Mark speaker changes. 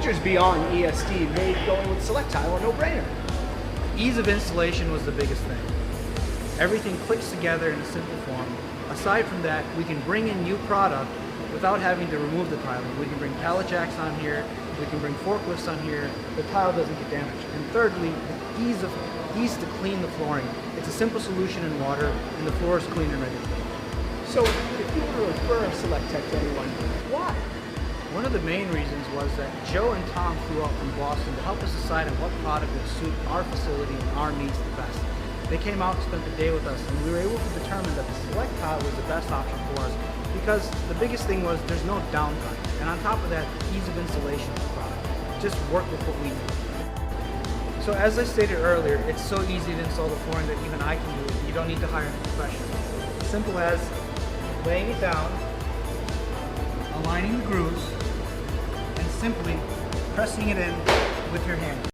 Speaker 1: features beyond ESD made going with SelecTile a no-brainer.
Speaker 2: Ease of installation was the biggest thing. Everything clicks together in a simple form. Aside from that, we can bring in new product without having to remove the tiling. We can bring pallet jacks on here, we can bring forklifts on here, the tile doesn't get damaged. And thirdly, the ease to clean the flooring. It's a simple solution in water, and the floor is clean and ready to go.
Speaker 1: So if you were to refer SelecTech to anyone, why?
Speaker 2: One of the main reasons was that Joe and Tom flew out from Boston to help us decide on what product would suit our facility and our needs the best. They came out and spent the day with us, and we were able to determine that the SelecTile was the best option for us because the biggest thing was there's no downtime. And on top of that, ease of installation of the product. Just work with what we need. So as I stated earlier, it's so easy to install the flooring that even I can do it. You don't need to hire a professional. Simple as laying it down, aligning the grooves, and simply pressing it in with your hand.